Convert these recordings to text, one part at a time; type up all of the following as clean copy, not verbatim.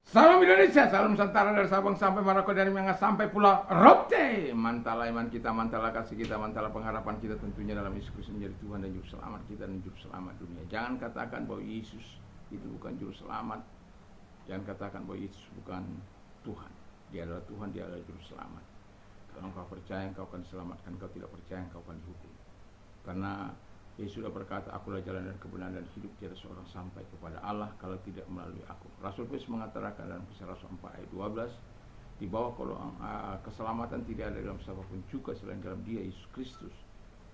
Salam Indonesia, salam Nusantara dari Sabang sampai Maroko, dari Miangas sampai Pulau Rote. Mantala iman kita, mantala kasih kita, mantala pengharapan kita tentunya dalam Yesus Kristus menjadi Tuhan dan Juru Selamat kita dan Juru Selamat dunia. Jangan katakan bahwa Yesus itu bukan Juru Selamat. Jangan katakan bahwa Yesus bukan Tuhan. Dia adalah Tuhan, dia adalah Juru Selamat. Kalau engkau percaya engkau akan diselamatkan, engkau tidak percaya engkau akan dihukum. Karena Yesus sudah berkata, akulah jalan dan kebenaran dan hidup, tiada seorang sampai kepada Allah kalau tidak melalui aku. Rasul Paulus mengatakan dalam Kisah Rasul 4 ayat 12, di bawah kolong keselamatan tidak ada dalam siapapun juga selain dalam Dia Yesus Kristus.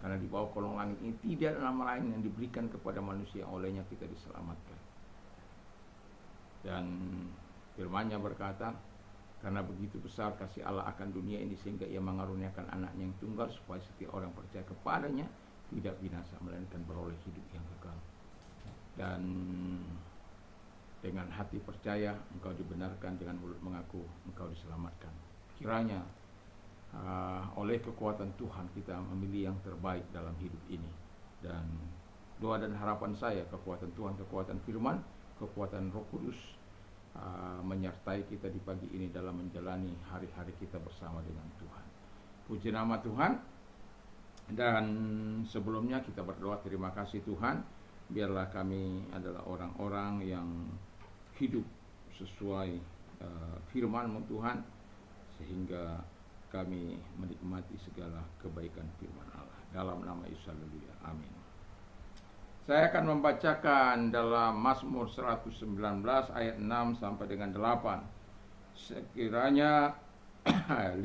Karena di bawah kolong langit ini tidak ada nama lain yang diberikan kepada manusia yang olehnya kita diselamatkan. Dan firman-Nya berkata, karena begitu besar kasih Allah akan dunia ini sehingga Ia mengaruniakan anaknya yang tunggal supaya setiap orang percaya kepadanya tidak binasa melainkan beroleh hidup yang kekal. Dan dengan hati percaya engkau dibenarkan, dengan mulut mengaku engkau diselamatkan. Kiranya oleh kekuatan Tuhan kita memilih yang terbaik dalam hidup ini. Dan doa dan harapan saya, kekuatan Tuhan, kekuatan firman, kekuatan Roh Kudus menyertai kita di pagi ini dalam menjalani hari-hari kita bersama dengan Tuhan. Puji nama Tuhan. Dan sebelumnya kita berdoa, terima kasih Tuhan, biarlah kami adalah orang-orang yang hidup sesuai firman-Mu Tuhan, sehingga kami menikmati segala kebaikan firman Allah. Dalam nama Yesus, haleluya, amin. Saya akan membacakan dalam Mazmur 119 ayat 6 sampai dengan 8. Sekiranya 5.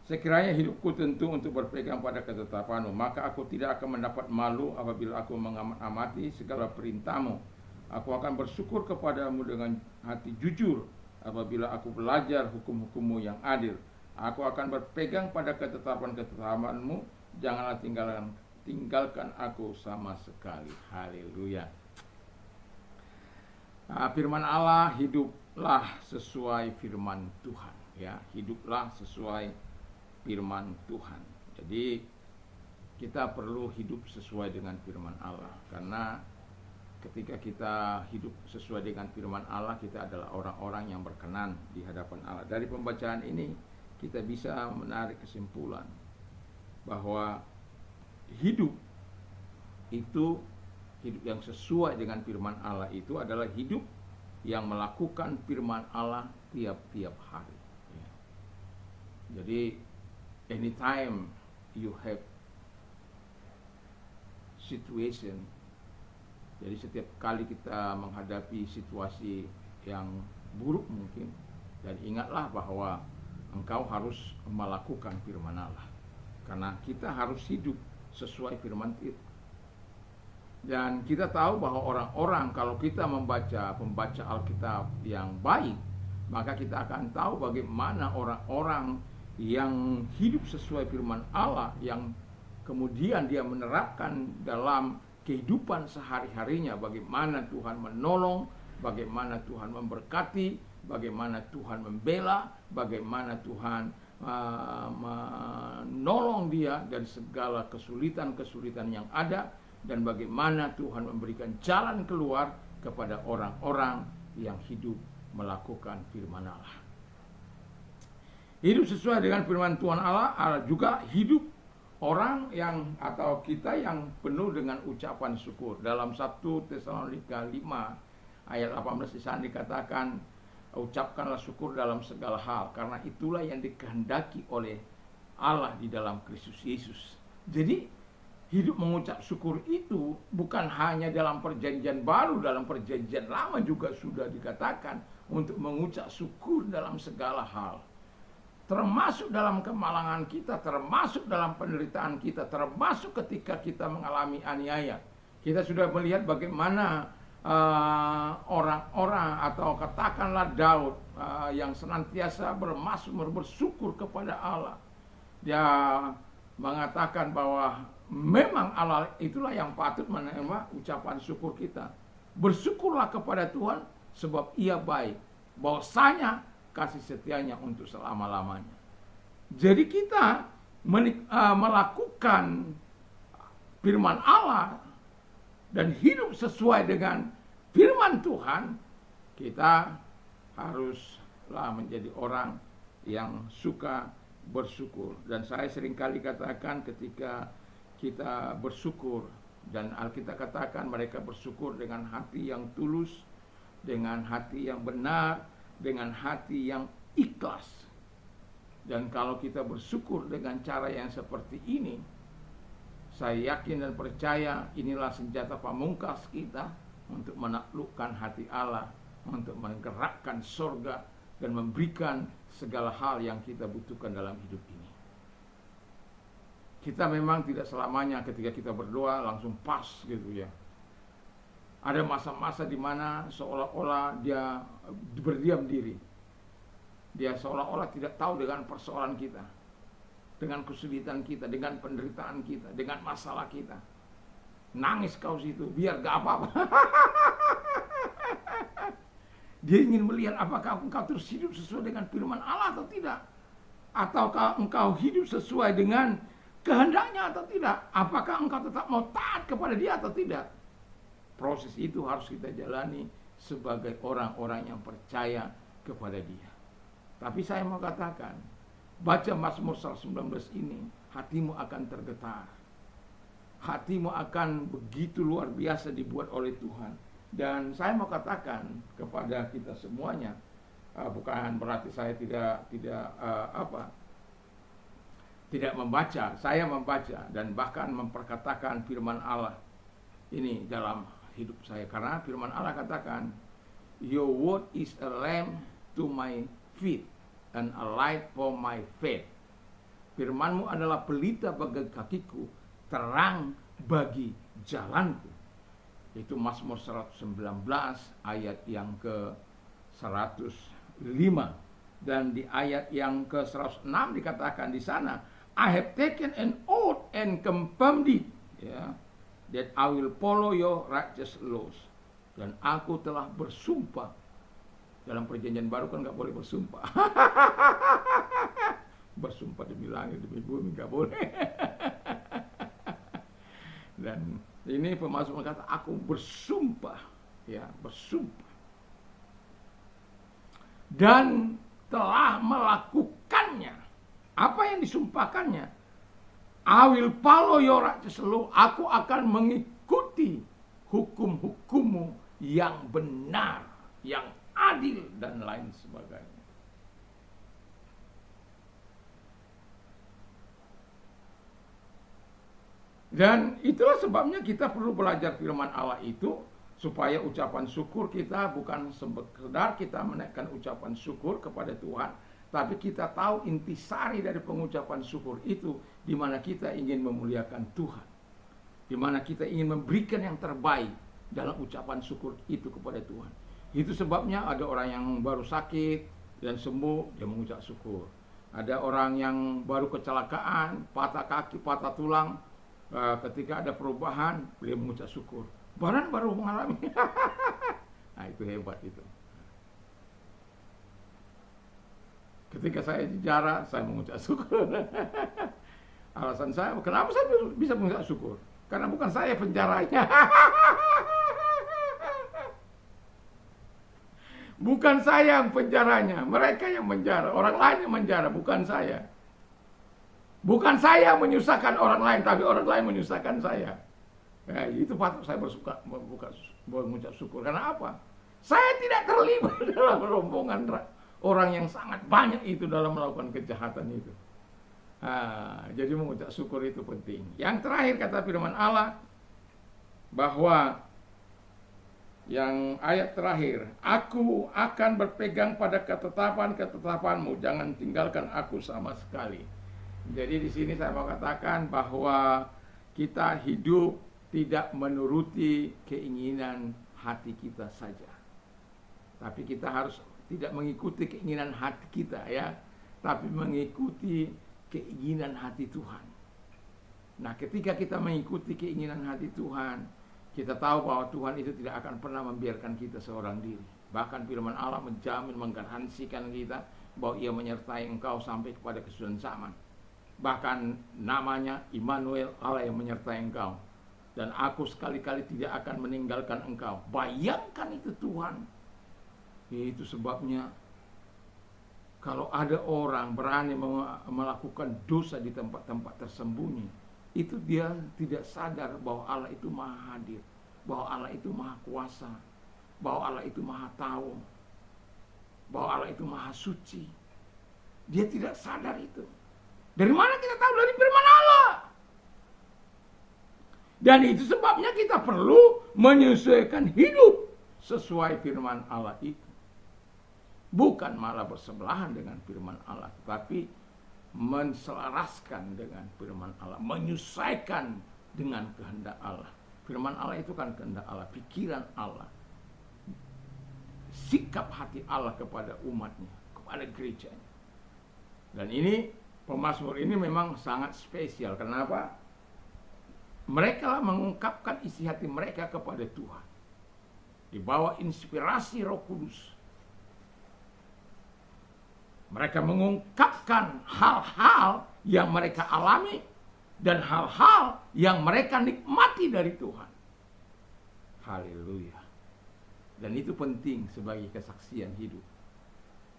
Sekiranya hidupku tentu untuk berpegang pada ketetapan-Mu, maka aku tidak akan mendapat malu apabila aku mengamati segala perintah-Mu. Aku akan bersyukur kepadamu dengan hati jujur apabila aku belajar hukum-hukum-Mu yang adil. Aku akan berpegang pada ketetapan-ketetapan-Mu, janganlah tinggalkan aku sama sekali. Haleluya. Firman Allah, hiduplah sesuai firman Tuhan, ya. Hiduplah sesuai firman Tuhan. Jadi kita perlu hidup sesuai dengan firman Allah, karena ketika kita hidup sesuai dengan firman Allah, kita adalah orang-orang yang berkenan di hadapan Allah. Dari pembacaan ini kita bisa menarik kesimpulan bahwa hidup itu, hidup yang sesuai dengan firman Allah itu adalah hidup yang melakukan firman Allah tiap-tiap hari. Jadi anytime you have situation, jadi setiap kali kita menghadapi situasi yang buruk mungkin, dan ingatlah bahwa engkau harus melakukan firman Allah, karena kita harus hidup sesuai firman itu. Dan kita tahu bahwa orang-orang, kalau kita membaca pembaca Alkitab yang baik, maka kita akan tahu bagaimana orang-orang yang hidup sesuai firman Allah, yang kemudian dia menerapkan dalam kehidupan sehari-harinya, bagaimana Tuhan menolong, bagaimana Tuhan memberkati, bagaimana Tuhan membela, bagaimana Tuhan menolong dia dari segala kesulitan-kesulitan yang ada, dan bagaimana Tuhan memberikan jalan keluar kepada orang-orang yang hidup melakukan firman Allah. Hidup sesuai dengan firman Tuhan Allah juga hidup orang yang atau kita yang penuh dengan ucapan syukur. Dalam 1 Tesalonika 5 ayat 18 di sana dikatakan, ucapkanlah syukur dalam segala hal, karena itulah yang dikehendaki oleh Allah di dalam Kristus Yesus. Jadi hidup mengucap syukur itu bukan hanya dalam perjanjian baru, dalam perjanjian lama juga sudah dikatakan untuk mengucap syukur dalam segala hal. Termasuk dalam kemalangan kita, termasuk dalam penderitaan kita, termasuk ketika kita mengalami aniaya. Kita sudah melihat bagaimana orang-orang atau katakanlah Daud yang senantiasa bermazmur, bersyukur kepada Allah. Dia mengatakan bahwa memang Allah itulah yang patut menerima ucapan syukur kita. Bersyukurlah kepada Tuhan sebab Ia baik, bahwasanya kasih setianya untuk selama-lamanya. Jadi kita melakukan firman Allah dan hidup sesuai dengan firman Tuhan, Kita haruslah menjadi orang yang suka bersyukur. Dan saya seringkali katakan ketika kita bersyukur, dan Alkitab katakan mereka bersyukur dengan hati yang tulus, dengan hati yang benar, dengan hati yang ikhlas. Dan kalau kita bersyukur dengan cara yang seperti ini, saya yakin dan percaya inilah senjata pamungkas kita untuk menaklukkan hati Allah, untuk menggerakkan surga dan memberikan segala hal yang kita butuhkan dalam hidup ini. Kita memang tidak selamanya ketika kita berdoa langsung pas gitu ya. Ada masa-masa di mana seolah-olah dia berdiam diri. Dia seolah-olah tidak tahu dengan persoalan kita, dengan kesulitan kita, dengan penderitaan kita, dengan masalah kita. Nangis kau situ, biar gak apa-apa. Dia ingin melihat apakah engkau terus hidup sesuai dengan firman Allah atau tidak. Ataukah engkau hidup sesuai dengan kehendaknya atau tidak. Apakah engkau tetap mau taat kepada dia atau tidak. Proses itu harus kita jalani sebagai orang-orang yang percaya kepada dia. Tapi saya mau katakan, baca Mazmur 119 ini, hatimu akan tergetar. Hatimu akan begitu luar biasa dibuat oleh Tuhan. Dan saya mau katakan kepada kita semuanya, bukan berarti saya tidak membaca. Saya membaca dan bahkan memperkatakan firman Allah ini dalam hidup saya. Karena firman Allah katakan, your word is a lamp to my feet and a light for my faith. Firman-Mu adalah pelita bagi kakiku, terang bagi jalanku. Itu Mazmur 119 ayat yang ke-105. Dan di ayat yang ke-106 dikatakan di sana, I have taken an oath and confirmed it, that I will follow your righteous laws. Dan aku telah bersumpah. Dalam perjanjian baru kan nggak boleh bersumpah. Bersumpah demi langit, demi bumi nggak boleh. Dan ini pemazmur kata, aku bersumpah, bersumpah. Dan telah melakukannya. Apa yang disumpahkannya? I will follow your righteous law. Aku akan mengikuti hukum-hukummu yang benar, yang adil dan lain sebagainya. Dan itulah sebabnya kita perlu belajar firman Allah itu, supaya ucapan syukur kita bukan sekedar kita menaikkan ucapan syukur kepada Tuhan, tapi kita tahu intisari dari pengucapan syukur itu, di mana kita ingin memuliakan Tuhan, di mana kita ingin memberikan yang terbaik dalam ucapan syukur itu kepada Tuhan. Itu sebabnya ada orang yang baru sakit dan sembuh, dia mengucap syukur. Ada orang yang baru kecelakaan, patah kaki, patah tulang, ketika ada perubahan, dia mengucap syukur. Baru mengalami. Nah, itu hebat itu. Ketika saya dijarah, saya mengucap syukur. Alasan saya, kenapa saya bisa mengucap syukur? Karena bukan saya penjaranya. Bukan saya yang penjaranya, mereka yang menjara, orang lain yang menjara, bukan saya. Bukan saya menyusahkan orang lain, tapi orang lain menyusahkan saya. Nah, itu patut saya mengucap syukur. Karena apa? Saya tidak terlibat dalam rombongan orang yang sangat banyak itu dalam melakukan kejahatan itu. Nah, jadi mengucap syukur itu penting. Yang terakhir kata firman Allah, bahwa yang ayat terakhir, aku akan berpegang pada ketetapan-ketetapanmu, jangan tinggalkan aku sama sekali. Jadi di sini saya mau katakan bahwa kita hidup tidak menuruti keinginan hati kita saja, tapi kita harus tidak mengikuti keinginan hati kita tapi mengikuti keinginan hati Tuhan. Nah, ketika kita mengikuti keinginan hati Tuhan, kita tahu bahwa Tuhan itu tidak akan pernah membiarkan kita seorang diri. Bahkan firman Allah menjamin, menggaransikan kita bahwa Ia menyertai engkau sampai kepada kesudahan zaman. Bahkan namanya Immanuel, Allah yang menyertai engkau. Dan aku sekali-kali tidak akan meninggalkan engkau. Bayangkan itu Tuhan. Itu sebabnya kalau ada orang berani melakukan dosa di tempat-tempat tersembunyi, itu dia tidak sadar bahwa Allah itu maha hadir, bahwa Allah itu maha kuasa, bahwa Allah itu maha tahu, bahwa Allah itu maha suci. Dia tidak sadar itu. Dari mana kita tahu? Dari firman Allah. Dan itu sebabnya kita perlu menyesuaikan hidup sesuai firman Allah itu. Bukan malah bersebelahan dengan firman Allah, tapi menselaraskan dengan firman Allah, menyesuaikan dengan kehendak Allah. Firman Allah itu kan kehendak Allah, pikiran Allah, sikap hati Allah kepada umatnya, kepada gerejanya. Dan ini pemazmur ini memang sangat spesial. Kenapa? Mereka lah mengungkapkan isi hati mereka kepada Tuhan, di bawah inspirasi Roh Kudus. Mereka mengungkapkan hal-hal yang mereka alami dan hal-hal yang mereka nikmati dari Tuhan. Haleluya. Dan itu penting sebagai kesaksian hidup.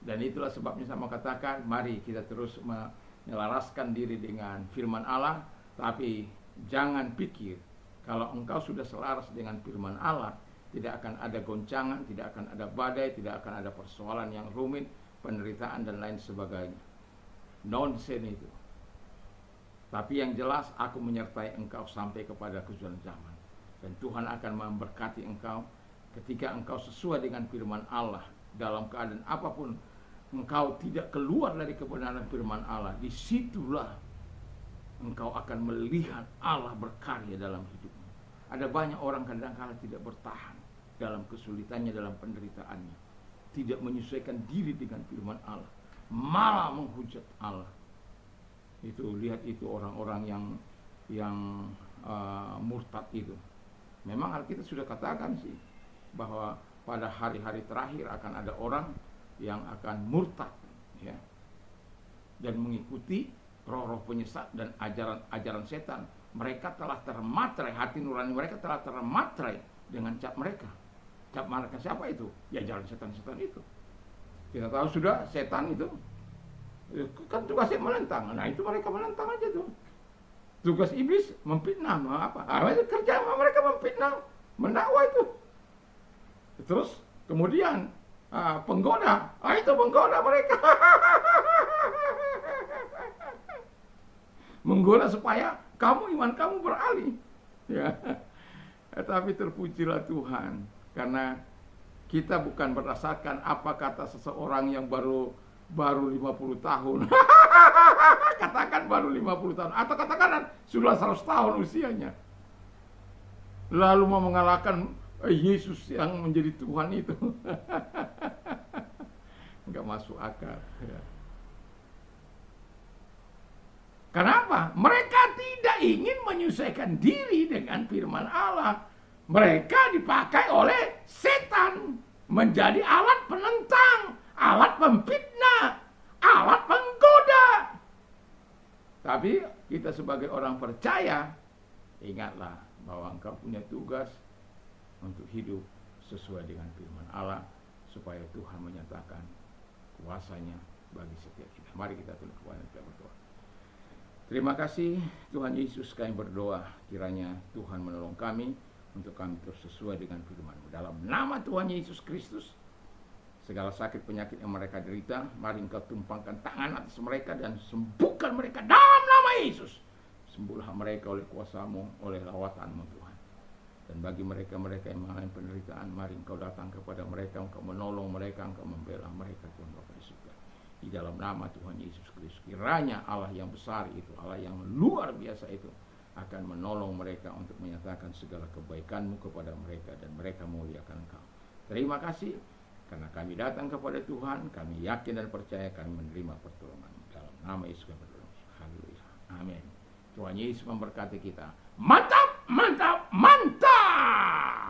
Dan itulah sebabnya saya mau katakan, mari kita terus menyelaraskan diri dengan firman Allah. Tapi jangan pikir kalau engkau sudah selaras dengan firman Allah, tidak akan ada goncangan, tidak akan ada badai, tidak akan ada persoalan yang rumit, penderitaan dan lain sebagainya. Nonsen itu. Tapi yang jelas, aku menyertai engkau sampai kepada kesudahan zaman. Dan Tuhan akan memberkati engkau ketika engkau sesuai dengan firman Allah. Dalam keadaan apapun, engkau tidak keluar dari kebenaran firman Allah. Disitulah engkau akan melihat Allah berkarya dalam hidupmu. Ada banyak orang kadang-kala tidak bertahan dalam kesulitannya, dalam penderitaannya. Tidak menyesuaikan diri dengan firman Allah, malah menghujat Allah. Itu lihat itu orang-orang yang murtad itu. Memang Alkitab sudah katakan sih bahwa pada hari-hari terakhir akan ada orang yang akan murtad, ya, dan mengikuti roh-roh penyesat dan ajaran setan. Mereka telah termatrai, hati nurani mereka telah termatrai dengan cap mereka. Cap mereka siapa itu? Ya jalan setan-setan itu. Kita tahu sudah setan itu kan tugasnya menentang. Nah itu mereka menentang aja tuh. Tugas iblis memfitnah, apa? Itu kerja mereka memfitnah, mendakwa itu. Terus kemudian penggoda, itu penggoda mereka. Menggoda supaya iman kamu beralih. Ya. Tapi terpujilah Tuhan. Karena kita bukan berdasarkan apa kata seseorang yang baru 50 tahun. Katakan baru 50 tahun. Atau katakan sudah 100 tahun usianya. Lalu mau mengalahkan Yesus yang menjadi Tuhan itu. Enggak masuk akal. Ya. Kenapa? Mereka tidak ingin menyesuaikan diri dengan firman Allah. Mereka dipakai oleh setan menjadi alat penentang, alat pemfitnah, alat penggoda. Tapi kita sebagai orang percaya, ingatlah bahwa engkau punya tugas untuk hidup sesuai dengan firman Allah, supaya Tuhan menyatakan kuasanya bagi setiap kita. Mari kita tunduk kepala dan kita berdoa. Terima kasih Tuhan Yesus, kami berdoa kiranya Tuhan menolong kami untuk kami terus sesuai dengan firman-Mu. Dalam nama Tuhan Yesus Kristus, segala sakit penyakit yang mereka derita, mari Engkau tumpangkan tangan atas mereka dan sembuhkan mereka dalam nama Yesus. Sembuhlah mereka oleh kuasa-Mu, oleh lawatan-Mu Tuhan. Dan bagi mereka-mereka yang mengalami penderitaan, mari Engkau datang kepada mereka, Engkau menolong mereka, Engkau membela mereka Tuhan Bapa di surga. Di dalam nama Tuhan Yesus Kristus, kiranya Allah yang besar itu, Allah yang luar biasa itu, akan menolong mereka untuk menyatakan segala kebaikan-Mu kepada mereka, dan mereka memuliakan Engkau. Terima kasih karena kami datang kepada Tuhan, kami yakin dan percaya kami menerima pertolongan. Dalam nama Yesus kami berdoa. Haleluya. Amin. Tuhan Yesus memberkati kita. Mantap, mantap, mantap.